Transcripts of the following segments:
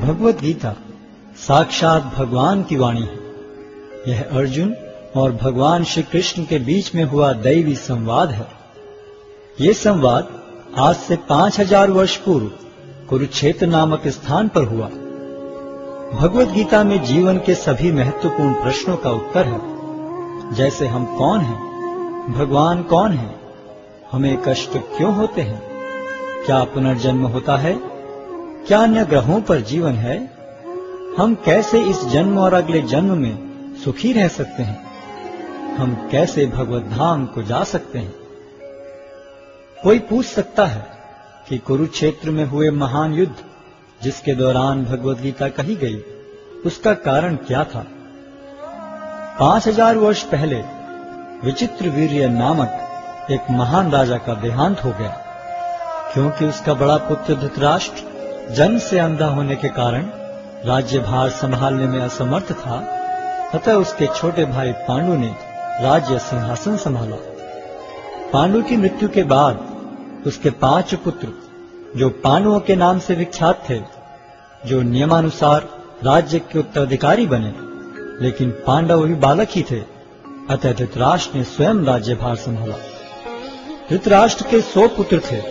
भगवत गीता साक्षात भगवान की वाणी है। यह अर्जुन और भगवान श्री कृष्ण के बीच में हुआ दैवी संवाद है। ये संवाद आज से 5000 वर्ष पूर्व कुरुक्षेत्र नामक स्थान पर हुआ। भगवत गीता में जीवन के सभी महत्वपूर्ण प्रश्नों का उत्तर है, जैसे हम कौन हैं, भगवान कौन है, हमें कष्ट क्यों होते हैं, क्या पुनर्जन्म होता है, क्या अन्य ग्रहों पर जीवन है, हम कैसे इस जन्म और अगले जन्म में सुखी रह सकते हैं, हम कैसे भगवत धाम को जा सकते हैं। कोई पूछ सकता है कि कुरुक्षेत्र में हुए महान युद्ध जिसके दौरान भगवत गीता कही गई, उसका कारण क्या था। 5000 वर्ष पहले विचित्रवीर्य नामक एक महान राजा का देहांत हो गया। क्योंकि उसका बड़ा पुत्र धृतराष्ट्र जन्म से अंधा होने के कारण राज्यभार संभालने में असमर्थ था, अतः उसके छोटे भाई पांडु ने राज्य सिंहासन संभाला। पांडु की मृत्यु के बाद उसके 5 पुत्र, जो पांडवों के नाम से विख्यात थे, जो नियमानुसार राज्य के उत्तराधिकारी बने, लेकिन पांडव भी बालक ही थे, अतः धृतराष्ट्र ने स्वयं राज्यभार संभाला। धृतराष्ट्र के 100 पुत्र थे,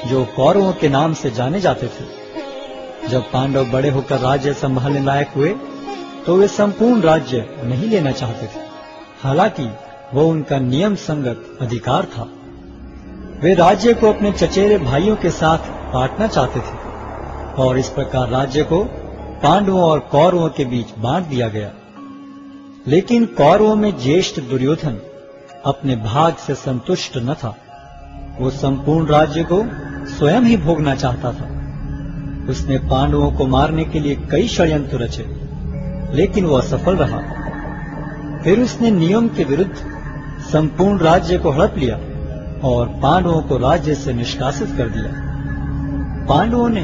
जो कौरवों के नाम से जाने जाते थे। जब पांडव बड़े होकर राज्य संभालने लायक हुए, तो वे संपूर्ण राज्य नहीं लेना चाहते थे, हालांकि वो उनका नियम संगत अधिकार था। वे राज्य को अपने चचेरे भाइयों के साथ बांटना चाहते थे और इस प्रकार राज्य को पांडवों और कौरवों के बीच बांट दिया गया। लेकिन कौरवों में ज्येष्ठ दुर्योधन अपने भाग से संतुष्ट न था। वो संपूर्ण राज्य को स्वयं ही भोगना चाहता था। उसने पांडवों को मारने के लिए कई षड्यंत्र रचे, लेकिन वो असफल रहा। फिर उसने नियम के विरुद्ध संपूर्ण राज्य को हड़प लिया और पांडवों को राज्य से निष्कासित कर दिया। पांडवों ने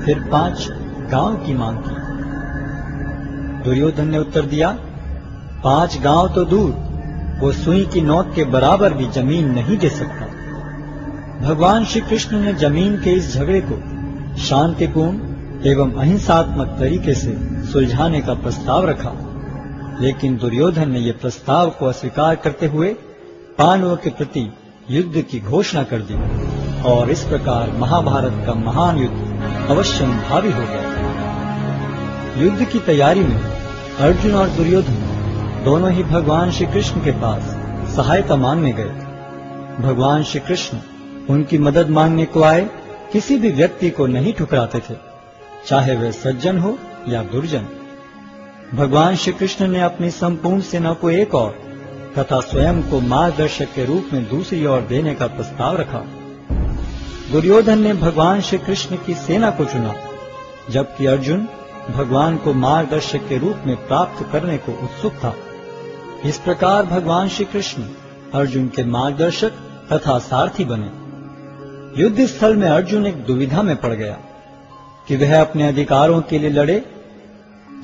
फिर 5 गांव की मांग की। दुर्योधन ने उत्तर दिया, 5 गांव तो दूर, वो सुई की नोक के बराबर भी जमीन नहीं दे सकता। भगवान श्री कृष्ण ने जमीन के इस झगड़े को शांतिपूर्ण एवं अहिंसात्मक तरीके से सुलझाने का प्रस्ताव रखा, लेकिन दुर्योधन ने यह प्रस्ताव को अस्वीकार करते हुए पांडवों के प्रति युद्ध की घोषणा कर दी और इस प्रकार महाभारत का महान युद्ध अवश्यंभावी हो गया। युद्ध की तैयारी में अर्जुन और दुर्योधन दोनों ही भगवान श्री कृष्ण के पास सहायता मांगने गए। भगवान श्री कृष्ण उनकी मदद मांगने को आए किसी भी व्यक्ति को नहीं ठुकराते थे, चाहे वह सज्जन हो या दुर्जन। भगवान श्री कृष्ण ने अपनी संपूर्ण सेना को एक ओर तथा स्वयं को मार्गदर्शक के रूप में दूसरी ओर देने का प्रस्ताव रखा। दुर्योधन ने भगवान श्री कृष्ण की सेना को चुना, जबकि अर्जुन भगवान को मार्गदर्शक के रूप में प्राप्त करने को उत्सुक था। इस प्रकार भगवान श्री कृष्ण अर्जुन के मार्गदर्शक तथा सारथी बने। युद्ध स्थल में अर्जुन एक दुविधा में पड़ गया कि वह अपने अधिकारों के लिए लड़े,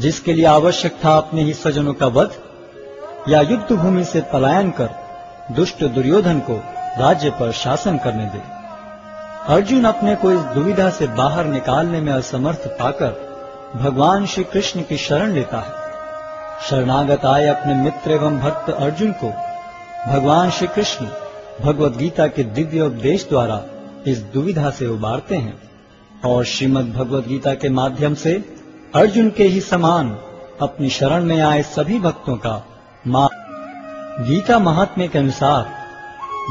जिसके लिए आवश्यक था अपने ही स्वजनों का वध, या युद्ध भूमि से पलायन कर दुष्ट दुर्योधन को राज्य पर शासन करने दे। अर्जुन अपने को इस दुविधा से बाहर निकालने में असमर्थ पाकर भगवान श्री कृष्ण की शरण लेता है। शरणागत आए अपने मित्र एवं भक्त अर्जुन को भगवान श्री कृष्ण भगवत गीता के दिव्य उपदेश द्वारा इस दुविधा से उबारते हैं और श्रीमद् भगवत गीता के माध्यम से अर्जुन के ही समान अपनी शरण में आए सभी भक्तों का गीता महात्म्य के अनुसार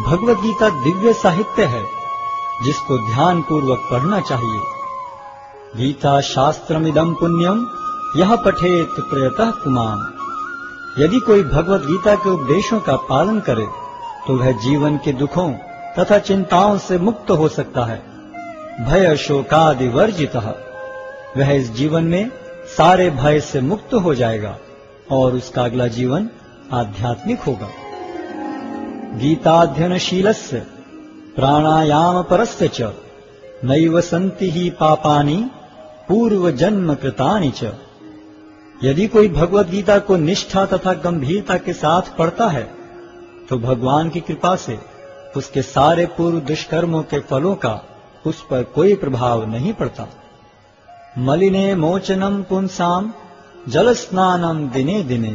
भगवत गीता दिव्य साहित्य है, जिसको ध्यान पूर्वक पढ़ना चाहिए। गीता शास्त्रमिदं पुण्यम यह पठेत प्रयतः पुमान्। यदि कोई भगवत गीता के उपदेशों का पालन करे तो वह जीवन के दुखों तथा चिंताओं से मुक्त हो सकता है। भय शोकादि वर्जितः, वह इस जीवन में सारे भय से मुक्त हो जाएगा और उसका अगला जीवन आध्यात्मिक होगा। गीताध्ययनशीलस्य प्राणायाम परस्य च नैव सन्ति ही पापानि पूर्व जन्म कृतानि च। यदि कोई भगवत गीता को निष्ठा तथा गंभीरता के साथ पढ़ता है तो भगवान की कृपा से उसके सारे पूर्व दुष्कर्मों के फलों का उस पर कोई प्रभाव नहीं पड़ता। मलिने मोचनम पुंसाम जल स्नानम दिने दिने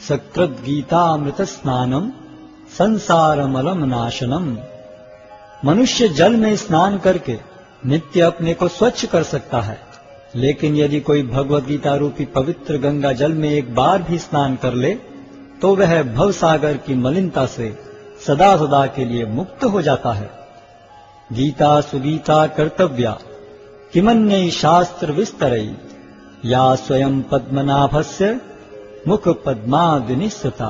सकृत गीतामृत स्नानम संसारमलम नाशनम। मनुष्य जल में स्नान करके नित्य अपने को स्वच्छ कर सकता है, लेकिन यदि कोई भगवद गीता रूपी पवित्र गंगा जल में एक बार भी स्नान कर ले तो वह भव सागर की मलिनता से सदा सदा के लिए मुक्त हो जाता है। गीता सुगीता कर्तव्या किमन्यै शास्त्र विस्तरई या स्वयं पद्मनाभस्य मुख पद्मादिनिस्सता।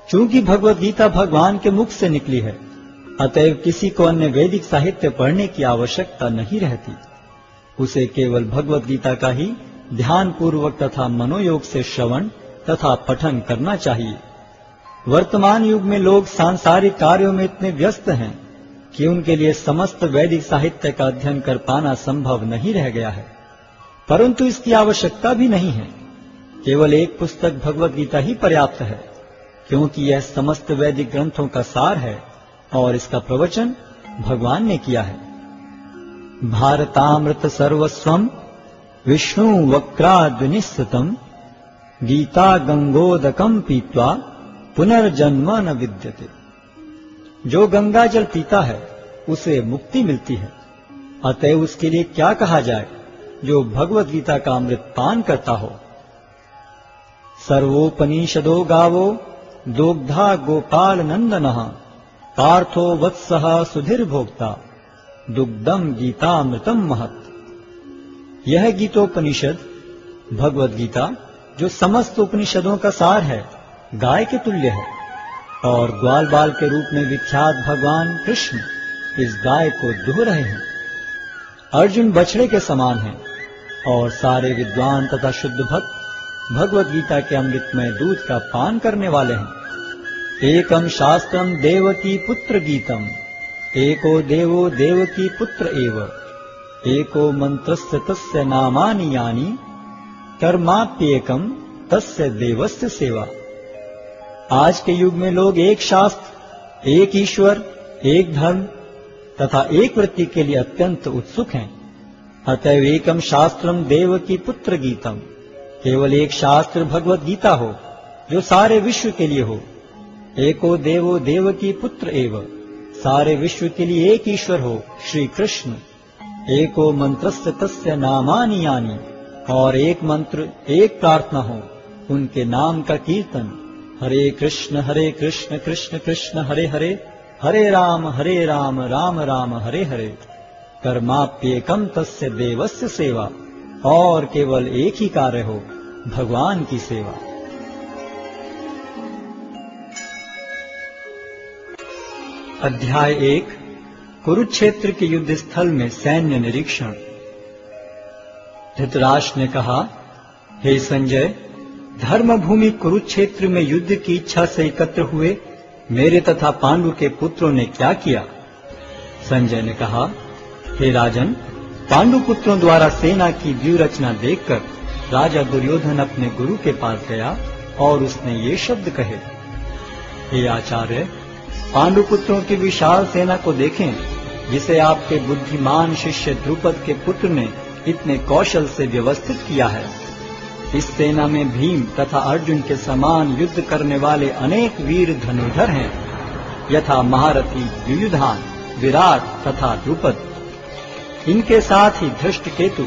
चूंकि भगवद गीता भगवान के मुख से निकली है, अतएव किसी को अन्य वैदिक साहित्य पढ़ने की आवश्यकता नहीं रहती। उसे केवल भगवद गीता का ही ध्यान पूर्वक तथा मनोयोग से श्रवण तथा पठन करना चाहिए। वर्तमान युग में लोग सांसारिक कार्यों में इतने व्यस्त हैं कि उनके लिए समस्त वैदिक साहित्य का अध्ययन कर पाना संभव नहीं रह गया है, परंतु इसकी आवश्यकता भी नहीं है। केवल एक पुस्तक भगवद गीता ही पर्याप्त है, क्योंकि यह समस्त वैदिक ग्रंथों का सार है और इसका प्रवचन भगवान ने किया है। भारतामृत सर्वस्वम विष्णु वक्राद्विनिश्चितम गीता गंगोदकम पीत्वा पुनर्जन्म न विद्यते। जो गंगा जल पीता है उसे मुक्ति मिलती है, अतएव उसके लिए क्या कहा जाए जो भगवद गीता का अमृत पान करता हो। सर्वोपनिषदो गावो दोग्धा गोपाल नंदनः पार्थो वत्सः सुधीर भोक्ता दुग्धम गीतामृतम महत्। यह गीतोपनिषद भगवद गीता जो समस्त उपनिषदों का सार है, गाय के तुल्य है और ग्वाल बाल के रूप में विख्यात भगवान कृष्ण इस गाय को दुह रहे हैं। अर्जुन बछड़े के समान है और सारे विद्वान तथा शुद्ध भक्त भगवद गीता के अमृतमय दूध का पान करने वाले हैं। एकम शास्त्रम देवकी पुत्र गीतम एको देवो देवकी पुत्र एव एको मंत्रस्य तस्य नामानि यानि कर्माप्येकम तस्य देवस्य सेवा। आज के युग में लोग एक शास्त्र, एक ईश्वर, एक धर्म तथा एक वृत्ति के लिए अत्यंत उत्सुक हैं। अतएव एकम शास्त्रम देवकी पुत्र गीतम, केवल एक शास्त्र भगवद गीता हो जो सारे विश्व के लिए हो। एको देवो देवकी पुत्र एव, सारे विश्व के लिए एक ईश्वर हो श्री कृष्ण। एको मंत्रस्य तस्य नामानि यानि, और एक मंत्र एक प्रार्थना हो उनके नाम का कीर्तन। हरे कृष्ण कृष्ण कृष्ण हरे हरे, हरे राम राम राम हरे हरे। कर्माप्येकम तस्य देवस्य सेवा, और केवल एक ही कार्य हो, भगवान की सेवा। अध्याय 1 कुरुक्षेत्र के युद्ध स्थल में सैन्य निरीक्षण। धृतराष्ट्र ने कहा, हे संजय, धर्मभूमि कुरुक्षेत्र में युद्ध की इच्छा से एकत्र हुए मेरे तथा पांडु के पुत्रों ने क्या किया? संजय ने कहा, हे राजन, पांडु पुत्रों द्वारा सेना की व्यूह रचना देखकर राजा दुर्योधन अपने गुरु के पास गया और उसने ये शब्द कहे, हे आचार्य, पांडु पुत्रों की विशाल सेना को देखें, जिसे आपके बुद्धिमान शिष्य द्रुपद के पुत्र ने इतने कौशल से व्यवस्थित किया है। इस सेना में भीम तथा अर्जुन के समान युद्ध करने वाले अनेक वीर धनुर्धर हैं, यथा महारथी युयुधान, विराट तथा द्रुपद। इनके साथ ही धृष्टकेतु,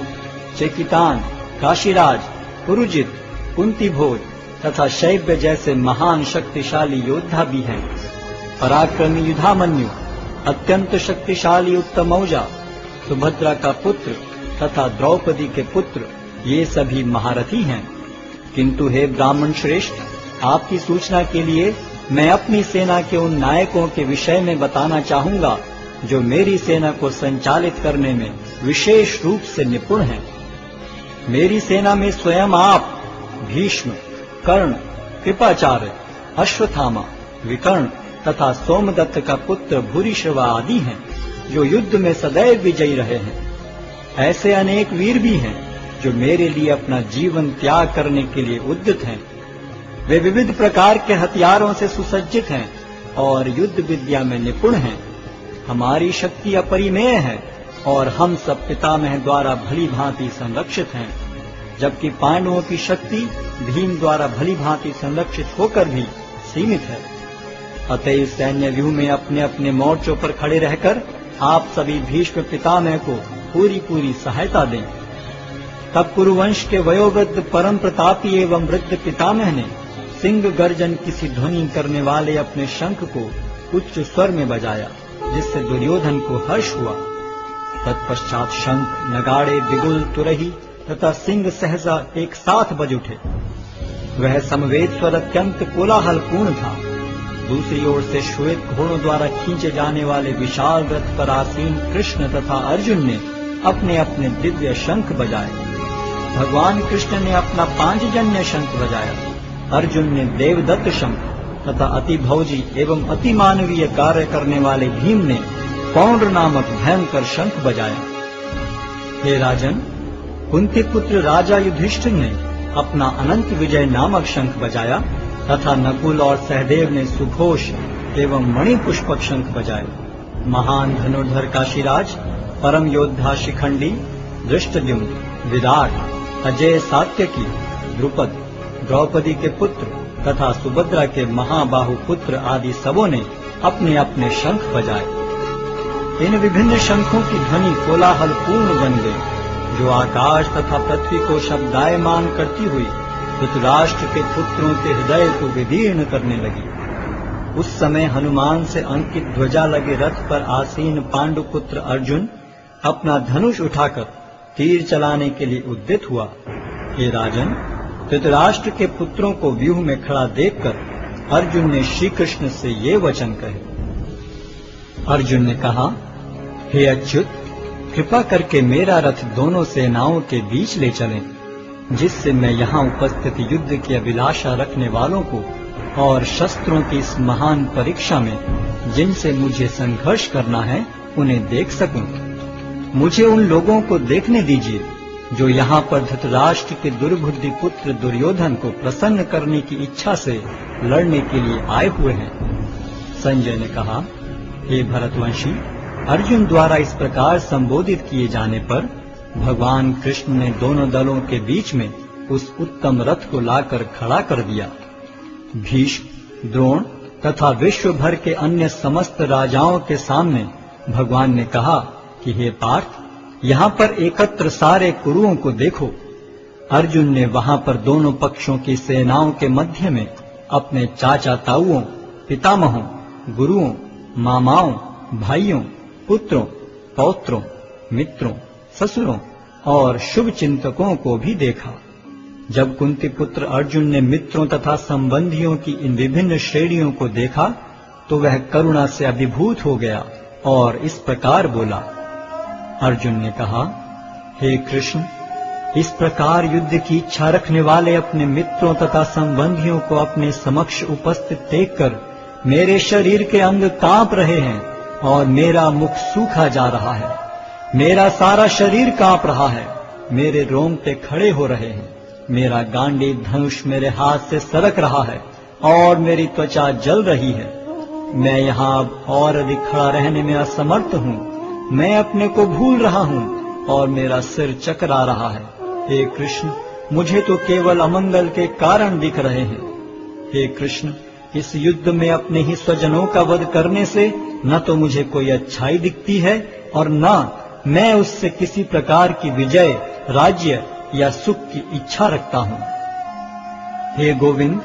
चेकितान, काशीराज, पुरुजित, कुंतीभोज तथा शैब्य जैसे महान शक्तिशाली योद्धा भी हैं। पराक्रमी युधामन्यु, अत्यंत शक्तिशाली उत्तमौजा, सुभद्रा का पुत्र तथा द्रौपदी के पुत्र, ये सभी महारथी हैं। किंतु हे ब्राह्मण श्रेष्ठ, आपकी सूचना के लिए मैं अपनी सेना के उन नायकों के विषय में बताना चाहूंगा जो मेरी सेना को संचालित करने में विशेष रूप से निपुण हैं। मेरी सेना में स्वयं आप, भीष्म, कर्ण, कृपाचार्य, अश्वत्थामा, विकर्ण तथा सोमदत्त का पुत्र भूरिश्रवा आदि हैं, जो युद्ध में सदैव विजयी रहे हैं। ऐसे अनेक वीर भी हैं जो मेरे लिए अपना जीवन त्याग करने के लिए उद्यत हैं। वे विविध प्रकार के हथियारों से सुसज्जित हैं और युद्ध विद्या में निपुण हैं। हमारी शक्ति अपरिमेय है और हम सब पितामह द्वारा भली भांति संरक्षित हैं, जबकि पांडवों की शक्ति भीम द्वारा भली भांति संरक्षित होकर भी सीमित है। अतएव सैन्य व्यूह में अपने अपने मोर्चों पर खड़े रहकर आप सभी भीष्म पितामह को पूरी सहायता दें। तब कुरुवंश के वयोवृद्ध परम प्रतापी एवं वृद्ध पितामह ने सिंह गर्जन किसी ध्वनि करने वाले अपने शंख को उच्च स्वर में बजाया, जिससे दुर्योधन को हर्ष हुआ। तत्पश्चात शंख, नगाड़े, बिगुल, तुरही तथा सिंह सहसा एक साथ बज उठे। वह समवेत स्वर अत्यंत कोलाहलपूर्ण था। दूसरी ओर से श्वेत घोड़ों द्वारा खींचे जाने वाले विशाल रथ पर आसीन कृष्ण तथा अर्जुन ने अपने अपने दिव्य शंख बजाए। भगवान कृष्ण ने अपना पांचजन्य शंख बजाया, अर्जुन ने देवदत्त शंख तथा अति भौजी एवं अति मानवीय कार्य करने वाले भीम ने पौंड्र नामक भयंकर शंख बजाया। हे राजन, कुंती पुत्र राजा युधिष्ठिर ने अपना अनंत विजय नामक शंख बजाया तथा नकुल और सहदेव ने सुघोष एवं मणिपुष्पक शंख बजाए। महान धनुर्धर काशीराज, परम योद्धा शिखंडी, धृष्टद्युम्न, विराट, अजय सात्यकी, द्रुपद, द्रौपदी के पुत्र तथा सुभद्रा के महाबाहु पुत्र आदि सबों ने अपने अपने शंख बजाए। इन विभिन्न शंखों की ध्वनि कोलाहलपूर्ण बन गई, जो आकाश तथा पृथ्वी को शब्दायमान करती हुई धृतराष्ट्र के पुत्रों के हृदय को विदीर्ण करने लगी। उस समय हनुमान से अंकित ध्वजा लगे रथ पर आसीन पांडुपुत्र अर्जुन अपना धनुष उठाकर तीर चलाने के लिए उद्यत हुआ। हे राजन, धृतराष्ट्र के पुत्रों को व्यूह में खड़ा देखकर अर्जुन ने श्री कृष्ण से ये वचन कहे। अर्जुन ने कहा, हे अच्युत, कृपा करके मेरा रथ दोनों सेनाओं के बीच ले चलें, जिससे मैं यहाँ उपस्थित युद्ध की अभिलाषा रखने वालों को और शस्त्रों की इस महान परीक्षा में जिनसे मुझे संघर्ष करना है उन्हें देख सकूं। मुझे उन लोगों को देखने दीजिए जो यहाँ पर धृतराष्ट्र के दुर्बुद्धि पुत्र दुर्योधन को प्रसन्न करने की इच्छा से लड़ने के लिए आए हुए हैं। संजय ने कहा, हे भरतवंशी, अर्जुन द्वारा इस प्रकार संबोधित किए जाने पर भगवान कृष्ण ने दोनों दलों के बीच में उस उत्तम रथ को लाकर खड़ा कर दिया। भीष्म, द्रोण तथा विश्व भर के अन्य समस्त राजाओं के सामने भगवान ने कहा कि हे पार्थ, यहाँ पर एकत्र सारे कुरुओं को देखो। अर्जुन ने वहां पर दोनों पक्षों की सेनाओं के मध्य में अपने चाचा ताऊओं, पितामहों, गुरुओं, मामाओं, भाइयों, पुत्रों, पौत्रों, मित्रों, ससुरों और शुभ चिंतकों को भी देखा। जब कुंती पुत्र अर्जुन ने मित्रों तथा संबंधियों की इन विभिन्न श्रेणियों को देखा तो वह करुणा से अभिभूत हो गया और इस प्रकार बोला। अर्जुन ने कहा, हे कृष्ण, इस प्रकार युद्ध की इच्छा रखने वाले अपने मित्रों तथा संबंधियों को अपने समक्ष उपस्थित देखकर मेरे शरीर के अंग कांप रहे हैं और मेरा मुख सूखा जा रहा है। मेरा सारा शरीर कांप रहा है, मेरे रोंगटे खड़े हो रहे हैं, मेरा गांडीव धनुष मेरे हाथ से सरक रहा है और मेरी त्वचा जल रही है। मैं यहाँ अब और अधिक खड़ा रहने में असमर्थ हूँ। मैं अपने को भूल रहा हूँ और मेरा सिर चकरा रहा है। हे कृष्ण, मुझे तो केवल अमंगल के कारण दिख रहे हैं। हे कृष्ण, इस युद्ध में अपने ही स्वजनों का वध करने से न तो मुझे कोई अच्छाई दिखती है और न मैं उससे किसी प्रकार की विजय, राज्य या सुख की इच्छा रखता हूँ। हे गोविंद,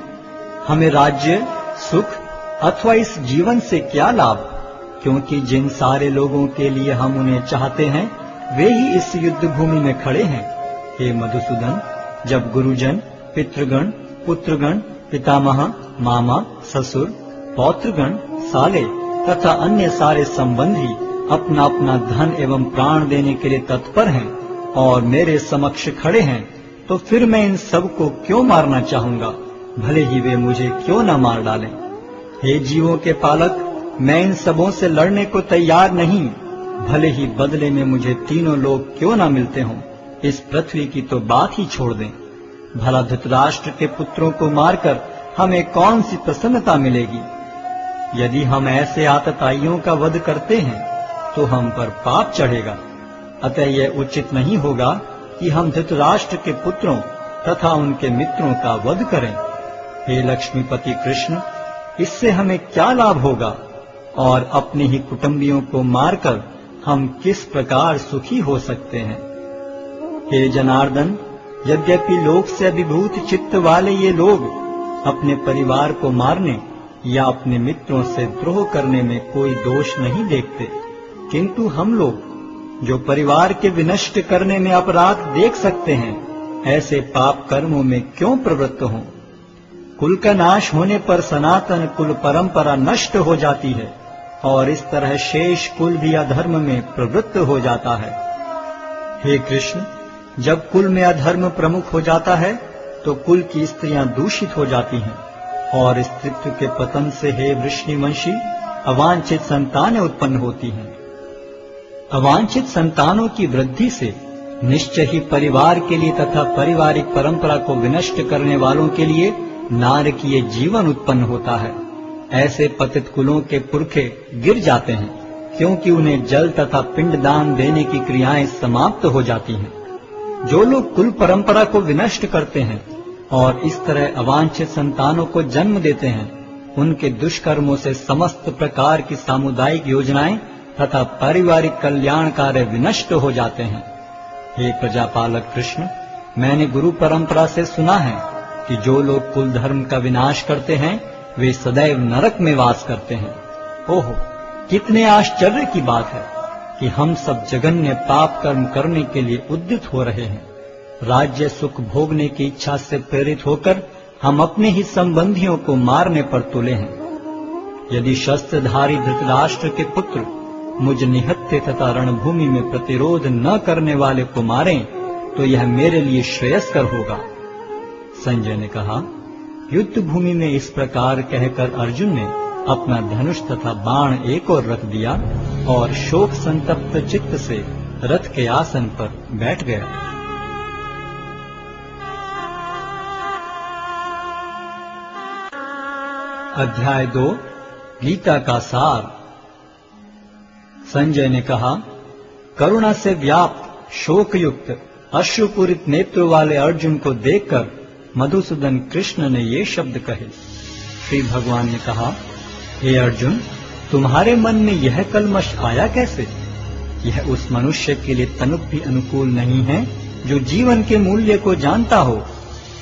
हमें राज्य, सुख अथवा इस जीवन से क्या लाभ, क्योंकि जिन सारे लोगों के लिए हम उन्हें चाहते हैं वे ही इस युद्ध भूमि में खड़े हैं। हे मधुसूदन, जब गुरुजन, पितृगण, पुत्रगण, पितामह, मामा, ससुर, पौत्रगण, साले तथा अन्य सारे संबंधी अपना अपना धन एवं प्राण देने के लिए तत्पर हैं और मेरे समक्ष खड़े हैं, तो फिर मैं इन सब को क्यों मारना चाहूंगा, भले ही वे मुझे क्यों न मार डालें। हे जीवों के पालक, मैं इन सबों से लड़ने को तैयार नहीं, भले ही बदले में मुझे तीनों लोग क्यों न मिलते हों। इस पृथ्वी की तो बात ही छोड़ दें। भला धृतराष्ट्र के पुत्रों को मारकर हमें कौन सी प्रसन्नता मिलेगी। यदि हम ऐसे आतताइयों का वध करते हैं तो हम पर पाप चढ़ेगा अतः यह उचित नहीं होगा कि हम धृतराष्ट्र के पुत्रों तथा उनके मित्रों का वध करें। हे लक्ष्मीपति कृष्ण, इससे हमें क्या लाभ होगा और अपने ही कुटुंबियों को मारकर हम किस प्रकार सुखी हो सकते हैं। हे जनार्दन, यद्यपि लोक से अभिभूत चित्त वाले ये लोग अपने परिवार को मारने या अपने मित्रों से द्रोह करने में कोई दोष नहीं देखते, किंतु हम लोग जो परिवार के विनष्ट करने में अपराध देख सकते हैं, ऐसे पाप कर्मों में क्यों प्रवृत्त हों। कुल का नाश होने पर सनातन कुल परंपरा नष्ट हो जाती है और इस तरह शेष कुल भी अधर्म में प्रवृत्त हो जाता है। हे कृष्ण, जब कुल में अधर्म प्रमुख हो जाता है तो कुल की स्त्रियां दूषित हो जाती हैं और स्त्रीत्व के पतन से हे वृष्णिवंशी अवांछित संतानें उत्पन्न होती हैं। अवांछित संतानों की वृद्धि से निश्चय ही परिवार के लिए तथा पारिवारिक परंपरा को विनष्ट करने वालों के लिए नारकीय जीवन उत्पन्न होता है। ऐसे पतित कुलों के पुरखे गिर जाते हैं, क्योंकि उन्हें जल तथा पिंडदान देने की क्रियाएं समाप्त हो जाती हैं। जो लोग कुल परंपरा को विनष्ट करते हैं और इस तरह अवांछित संतानों को जन्म देते हैं, उनके दुष्कर्मों से समस्त प्रकार की सामुदायिक योजनाएं तथा पारिवारिक कल्याण कार्य विनष्ट हो जाते हैं। हे प्रजापालक कृष्ण, मैंने गुरु परंपरा से सुना है कि जो लोग कुल धर्म का विनाश करते हैं वे सदैव नरक में वास करते हैं। ओहो, कितने आश्चर्य की बात है कि हम सब जघन्य पाप कर्म करने के लिए उद्यत हो रहे हैं। राज्य सुख भोगने की इच्छा से प्रेरित होकर हम अपने ही संबंधियों को मारने पर तुले हैं। यदि शस्त्रधारी धृतराष्ट्र के पुत्र मुझ निहत्थे तथा रणभूमि में प्रतिरोध न करने वाले को मारें तो यह मेरे लिए श्रेयस्कर होगा। संजय ने कहा, युद्ध भूमि में इस प्रकार कहकर अर्जुन ने अपना धनुष तथा बाण एक ओर रख दिया और शोक संतप्त चित्त से रथ के आसन पर बैठ गया। अध्याय 2 गीता का सार। संजय ने कहा, करुणा से व्याप्त शोकयुक्त अश्रुपूरित नेत्रों वाले अर्जुन को देखकर मधुसूदन कृष्ण ने ये शब्द कहे। श्री भगवान ने कहा, हे अर्जुन, तुम्हारे मन में यह कलमश आया कैसे? यह उस मनुष्य के लिए तनिक भी अनुकूल नहीं है जो जीवन के मूल्य को जानता हो।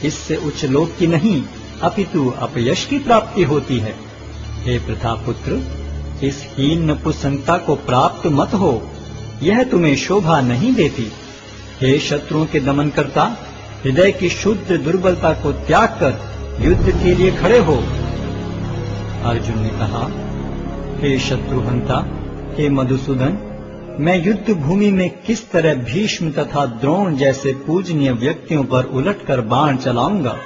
इससे उच्च लोक की नहीं अपितु अपयश की प्राप्ति होती है। हे प्रतापुत्र, इस हीन नपुंसकता को प्राप्त मत हो, यह तुम्हें शोभा नहीं देती। हे शत्रुओं के दमन करता, हृदय की शुद्ध दुर्बलता को त्याग कर युद्ध के लिए खड़े हो। अर्जुन ने कहा, हे शत्रुहंता, हे मधुसूदन, मैं युद्ध भूमि में किस तरह भीष्म तथा द्रोण जैसे पूजनीय व्यक्तियों पर उलटकर बाण चलाऊंगा।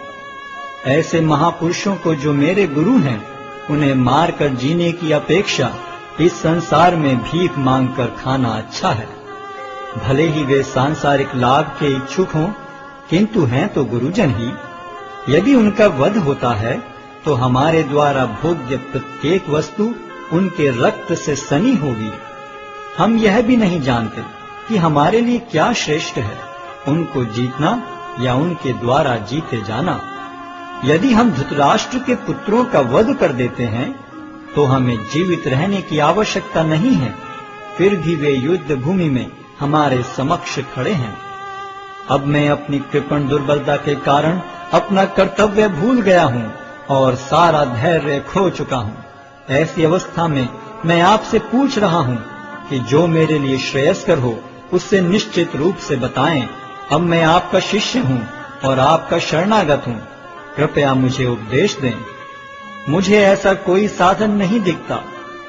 ऐसे महापुरुषों को जो मेरे गुरु हैं, उन्हें मारकर जीने की अपेक्षा इस संसार में भीख मांगकर खाना अच्छा है। भले ही वे सांसारिक लाभ के इच्छुक हों, किंतु हैं तो गुरुजन ही। यदि उनका वध होता है तो हमारे द्वारा भोग्य प्रत्येक वस्तु उनके रक्त से सनी होगी। हम यह भी नहीं जानते कि हमारे लिए क्या श्रेष्ठ है, उनको जीतना या उनके द्वारा जीते जाना। यदि हम धृतराष्ट्र के पुत्रों का वध कर देते हैं तो हमें जीवित रहने की आवश्यकता नहीं है, फिर भी वे युद्ध भूमि में हमारे समक्ष खड़े हैं। अब मैं अपनी कृपण दुर्बलता के कारण अपना कर्तव्य भूल गया हूँ और सारा धैर्य खो चुका हूँ। ऐसी अवस्था में मैं आपसे पूछ रहा हूँ कि जो मेरे लिए श्रेयस्कर हो उससे निश्चित रूप से बताएं। अब मैं आपका शिष्य हूँ और आपका शरणागत हूँ, कृपया मुझे उपदेश दें। मुझे ऐसा कोई साधन नहीं दिखता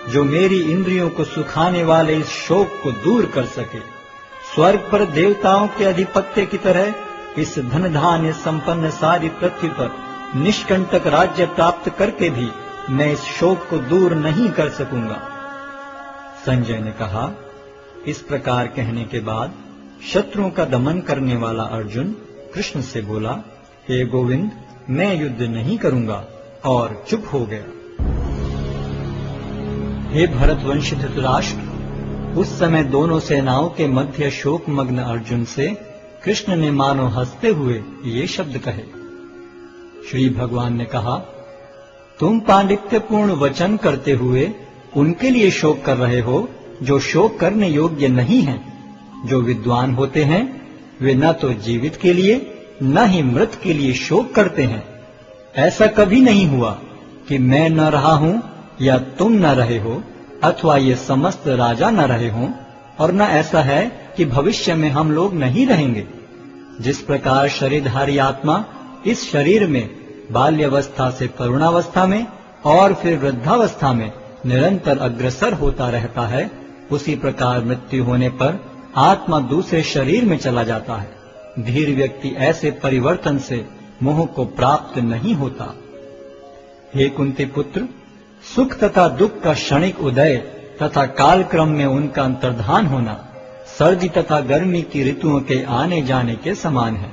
जो मेरी इंद्रियों को सुखाने वाले इस शोक को दूर कर सके। स्वर्ग पर देवताओं के अधिपत्य की तरह इस धन धान्य संपन्न सारी पृथ्वी पर निष्कंटक राज्य प्राप्त करके भी मैं इस शोक को दूर नहीं कर सकूंगा। संजय ने कहा, इस प्रकार कहने के बाद शत्रुओं का दमन करने वाला अर्जुन कृष्ण से बोला, हे गोविंद, मैं युद्ध नहीं करूंगा, और चुप हो गया। हे भरतवंशी धृतराष्ट्र, उस समय दोनों सेनाओं के मध्य शोकमग्न अर्जुन से कृष्ण ने मानो हंसते हुए ये शब्द कहे। श्री भगवान ने कहा, तुम पांडित्यपूर्ण वचन करते हुए उनके लिए शोक कर रहे हो जो शोक करने योग्य नहीं हैं। जो विद्वान होते हैं वे न तो जीवित के लिए न ही मृत के लिए शोक करते हैं। ऐसा कभी नहीं हुआ कि मैं न रहा हूं या तुम न रहे हो, अथवा ये समस्त राजा न रहे हों, और न ऐसा है कि भविष्य में हम लोग नहीं रहेंगे। जिस प्रकार शरीरधारी आत्मा इस शरीर में बाल्यावस्था से तरुणावस्था में और फिर वृद्धावस्था में निरंतर अग्रसर होता रहता है, उसी प्रकार मृत्यु होने पर आत्मा दूसरे शरीर में चला जाता है। धीर व्यक्ति ऐसे परिवर्तन से मोह को प्राप्त नहीं होता। हे कुंती पुत्र, सुख तथा दुख का क्षणिक उदय तथा कालक्रम में उनका अंतर्धान होना सर्दी तथा गर्मी की ऋतुओं के आने जाने के समान है।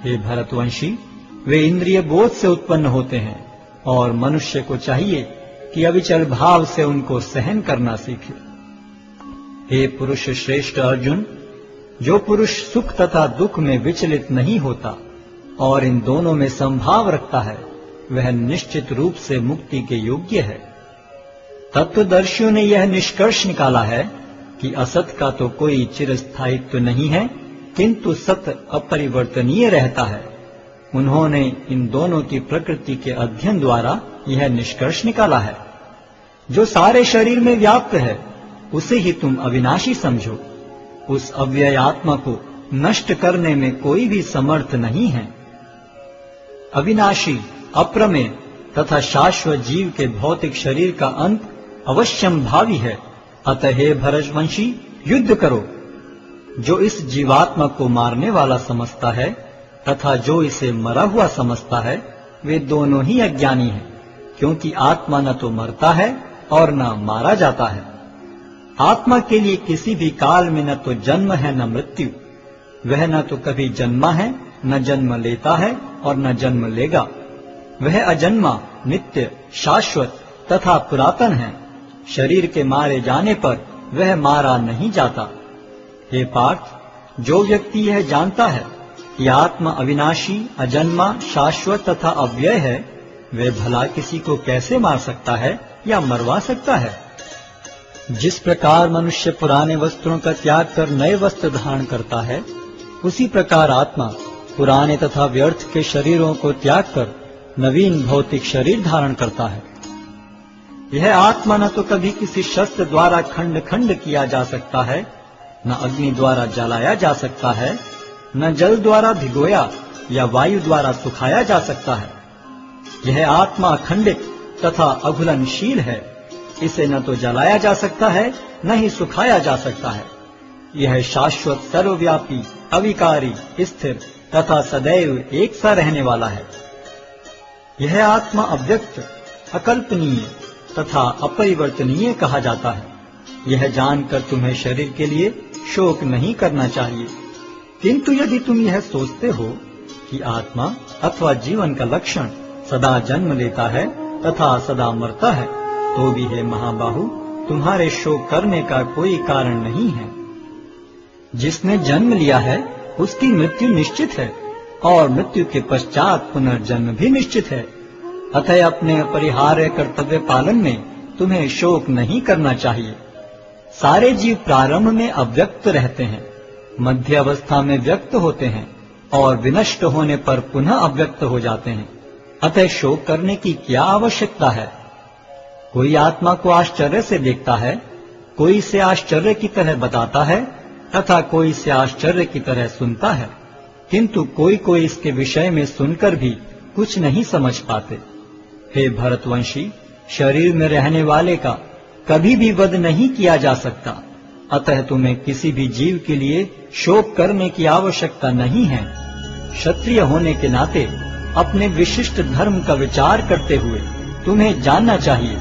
हे भरतवंशी, वे इंद्रिय बोध से उत्पन्न होते हैं और मनुष्य को चाहिए कि अविचल भाव से उनको सहन करना सीखे। हे पुरुष श्रेष्ठ अर्जुन, जो पुरुष सुख तथा दुख में विचलित नहीं होता और इन दोनों में संभाव रखता है, वह निश्चित रूप से मुक्ति के योग्य है। तत्वदर्शियों ने यह निष्कर्ष निकाला है कि असत का तो कोई चिरस्थायित्व नहीं है, किंतु सत अपरिवर्तनीय रहता है। उन्होंने इन दोनों की प्रकृति के अध्ययन द्वारा यह निष्कर्ष निकाला है। जो सारे शरीर में व्याप्त है उसे ही तुम अविनाशी समझो। उस अव्यय आत्मा को नष्ट करने में कोई भी समर्थ नहीं है। अविनाशी, अप्रमेय तथा शाश्वत जीव के भौतिक शरीर का अंत अवश्यम भावी है। अतः हे भरतवंशी, युद्ध करो। जो इस जीवात्मा को मारने वाला समझता है तथा जो इसे मरा हुआ समझता है, वे दोनों ही अज्ञानी हैं, क्योंकि आत्मा न तो मरता है और न मारा जाता है। आत्मा के लिए किसी भी काल में न तो जन्म है न मृत्यु। वह न तो कभी जन्मा है, न जन्म लेता है और न जन्म लेगा। वह अजन्मा, नित्य, शाश्वत तथा पुरातन है। शरीर के मारे जाने पर वह मारा नहीं जाता। हे पार्थ, जो व्यक्ति यह जानता है कि आत्मा अविनाशी, अजन्मा, शाश्वत तथा अव्यय है, वह भला किसी को कैसे मार सकता है या मरवा सकता है। जिस प्रकार मनुष्य पुराने वस्त्रों का त्याग कर नए वस्त्र धारण करता है, उसी प्रकार आत्मा पुराने तथा व्यर्थ के शरीरों को त्याग कर नवीन भौतिक शरीर धारण करता है। यह आत्मा न तो कभी किसी शस्त्र द्वारा खंड खंड किया जा सकता है, न अग्नि द्वारा जलाया जा सकता है, न जल द्वारा भिगोया या वायु द्वारा सुखाया जा सकता है। यह आत्मा अखंडित तथा अघुलनशील है। इसे न तो जलाया जा सकता है, न ही सुखाया जा सकता है। यह शाश्वत, सर्वव्यापी, अविकारी, स्थिर तथा सदैव एक सा रहने वाला है। यह आत्मा अव्यक्त, अकल्पनीय तथा अपरिवर्तनीय कहा जाता है। यह जानकर तुम्हें शरीर के लिए शोक नहीं करना चाहिए। किंतु यदि तुम यह सोचते हो कि आत्मा अथवा जीवन का लक्षण सदा जन्म लेता है तथा सदा मरता है, तो भी हे महाबाहु, तुम्हारे शोक करने का कोई कारण नहीं है। जिसने जन्म लिया है उसकी मृत्यु निश्चित है और मृत्यु के पश्चात पुनर्जन्म भी निश्चित है। अतः अपने अपरिहार्य कर्तव्य पालन में तुम्हें शोक नहीं करना चाहिए। सारे जीव प्रारंभ में अव्यक्त रहते हैं, मध्य अवस्था में व्यक्त होते हैं और विनष्ट होने पर पुनः अव्यक्त हो जाते हैं। अतः शोक करने की क्या आवश्यकता है। कोई आत्मा को आश्चर्य से देखता है, कोई इसे आश्चर्य की तरह बताता है तथा कोई इसे आश्चर्य की तरह सुनता है, किंतु कोई कोई इसके विषय में सुनकर भी कुछ नहीं समझ पाते। हे भरतवंशी, शरीर में रहने वाले का कभी भी वध नहीं किया जा सकता। अतः तुम्हें किसी भी जीव के लिए शोक करने की आवश्यकता नहीं है। क्षत्रिय होने के नाते अपने विशिष्ट धर्म का विचार करते हुए तुम्हें जानना चाहिए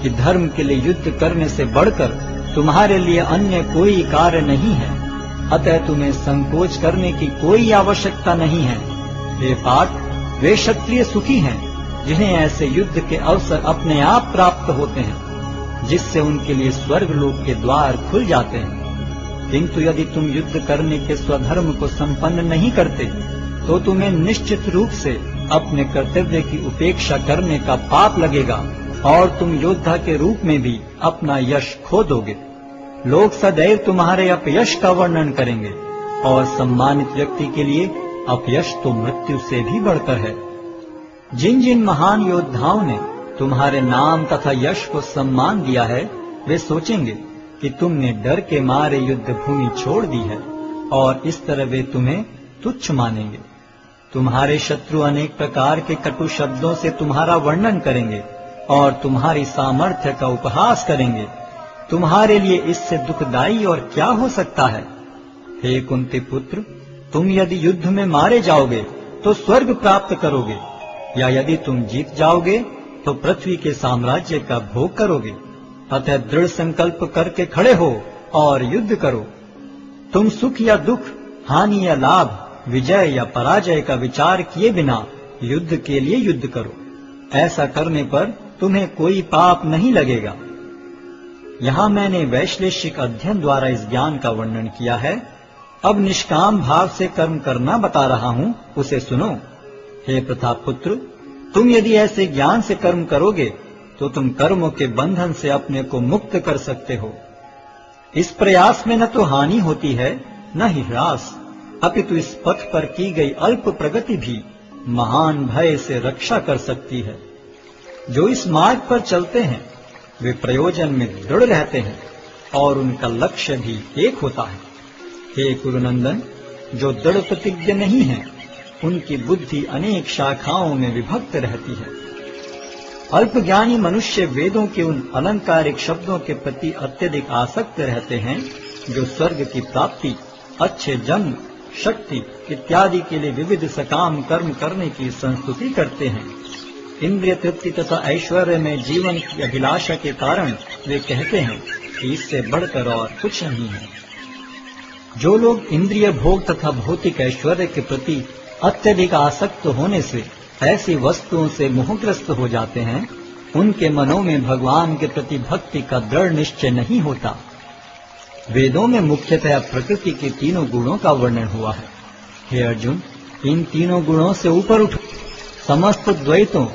कि धर्म के लिए युद्ध करने से बढ़कर तुम्हारे लिए अन्य कोई कार्य नहीं है। अतः तुम्हें संकोच करने की कोई आवश्यकता नहीं है। हे पार्थ, वे क्षत्रिय सुखी हैं जिन्हें ऐसे युद्ध के अवसर अपने आप प्राप्त होते हैं। जिससे उनके लिए स्वर्ग लोक के द्वार खुल जाते हैं। किंतु यदि तुम युद्ध करने के स्वधर्म को संपन्न नहीं करते तो तुम्हें निश्चित रूप से अपने कर्तव्य की उपेक्षा करने का पाप लगेगा और तुम योद्धा के रूप में भी अपना यश खो दोगे। लोग सदैव तुम्हारे अपयश का वर्णन करेंगे और सम्मानित व्यक्ति के लिए अपयश तो मृत्यु से भी बढ़कर है। जिन जिन महान योद्धाओं ने तुम्हारे नाम तथा यश को सम्मान दिया है, वे सोचेंगे कि तुमने डर के मारे युद्ध भूमि छोड़ दी है और इस तरह वे तुम्हें तुच्छ मानेंगे। तुम्हारे शत्रु अनेक प्रकार के कटु शब्दों से तुम्हारा वर्णन करेंगे और तुम्हारी सामर्थ्य का उपहास करेंगे। तुम्हारे लिए इससे दुखदाई और क्या हो सकता है। हे कुंती पुत्र, तुम यदि युद्ध में मारे जाओगे तो स्वर्ग प्राप्त करोगे, या यदि तुम जीत जाओगे तो पृथ्वी के साम्राज्य का भोग करोगे। अतः दृढ़ संकल्प करके खड़े हो और युद्ध करो। तुम सुख या दुख, हानि या लाभ, विजय या पराजय का विचार किए बिना युद्ध के लिए युद्ध करो। ऐसा करने पर तुम्हें कोई पाप नहीं लगेगा। यहाँ मैंने वैश्लेषिक अध्ययन द्वारा इस ज्ञान का वर्णन किया है। अब निष्काम भाव से कर्म करना बता रहा हूँ, उसे सुनो। हे प्रताप पुत्र, तुम यदि ऐसे ज्ञान से कर्म करोगे तो तुम कर्मों के बंधन से अपने को मुक्त कर सकते हो। इस प्रयास में न तो हानि होती है न ही ह्रास, अपितु इस पथ पर की गई अल्प प्रगति भी महान भय से रक्षा कर सकती है। जो इस मार्ग पर चलते हैं वे प्रयोजन में दृढ़ रहते हैं और उनका लक्ष्य भी एक होता है। हे कुरुनंदन, जो दृढ़ प्रतिज्ञ नहीं है उनकी बुद्धि अनेक शाखाओं में विभक्त रहती है। अल्पज्ञानी मनुष्य वेदों के उन अलंकारिक शब्दों के प्रति अत्यधिक आसक्त रहते हैं जो स्वर्ग की प्राप्ति, अच्छे जन्म, शक्ति इत्यादि के लिए विविध सकाम कर्म करने की संस्तुति करते हैं। इंद्रिय तृप्ति तथा ऐश्वर्य में जीवन की अभिलाषा के कारण वे कहते हैं कि इससे बढ़कर और कुछ नहीं है। जो लोग इंद्रिय भोग तथा भौतिक ऐश्वर्य के प्रति अत्यधिक आसक्त होने से ऐसी वस्तुओं से मोहग्रस्त हो जाते हैं, उनके मनों में भगवान के प्रति भक्ति का दृढ़ निश्चय नहीं होता। वेदों में मुख्यतः प्रकृति के तीनों गुणों का वर्णन हुआ है। हे अर्जुन, इन तीनों गुणों से ऊपर उठो, समस्त द्वैतों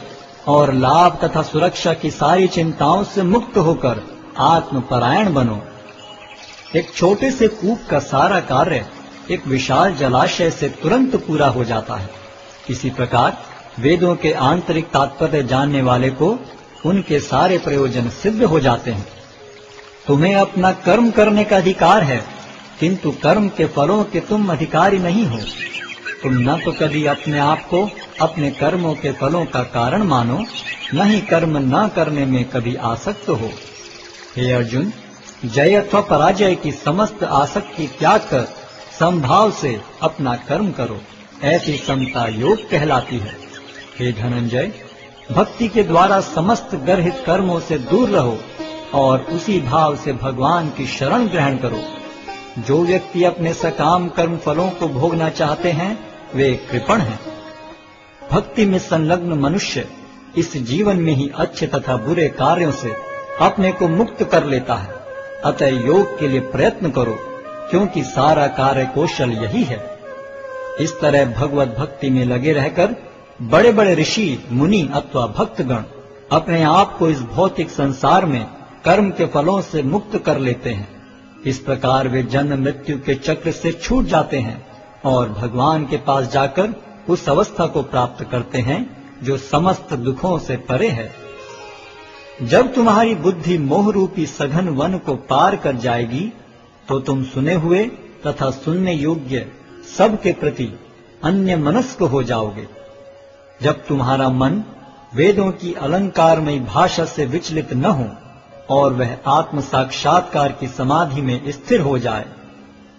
और लाभ तथा सुरक्षा की सारी चिंताओं से मुक्त होकर आत्मपरायण बनो। एक छोटे से कूप का सारा कार्य एक विशाल जलाशय से तुरंत पूरा हो जाता है। इसी प्रकार वेदों के आंतरिक तात्पर्य जानने वाले को उनके सारे प्रयोजन सिद्ध हो जाते हैं। तुम्हें अपना कर्म करने का अधिकार है, किंतु कर्म के फलों के तुम अधिकारी नहीं हो। तुम न तो कभी अपने आप को अपने कर्मों के फलों का कारण मानो, न ही कर्म न करने में कभी आसक्त हो। हे अर्जुन, जय अथवा पराजय की समस्त आसक्ति त्याग कर समभाव से अपना कर्म करो, ऐसी समता योग कहलाती है। हे धनंजय, भक्ति के द्वारा समस्त गर्हित कर्मों से दूर रहो और उसी भाव से भगवान की शरण ग्रहण करो। जो व्यक्ति अपने सकाम कर्म फलों को भोगना चाहते हैं वे कृपण हैं। भक्ति में संलग्न मनुष्य इस जीवन में ही अच्छे तथा बुरे कार्यों से अपने को मुक्त कर लेता है। अतः योग के लिए प्रयत्न करो, क्योंकि सारा कार्य कौशल यही है। इस तरह भगवत भक्ति में लगे रहकर बड़े बड़े ऋषि, मुनि अथवा भक्तगण अपने आप को इस भौतिक संसार में कर्म के फलों से मुक्त कर लेते हैं। इस प्रकार वे जन्म मृत्यु के चक्र से छूट जाते हैं और भगवान के पास जाकर उस अवस्था को प्राप्त करते हैं जो समस्त दुखों से परे है। जब तुम्हारी बुद्धि मोह रूपी सघन वन को पार कर जाएगी तो तुम सुने हुए तथा सुनने योग्य सब के प्रति अन्य मनस्क हो जाओगे। जब तुम्हारा मन वेदों की अलंकारमयी भाषा से विचलित न हो और वह आत्म साक्षात्कार की समाधि में स्थिर हो जाए,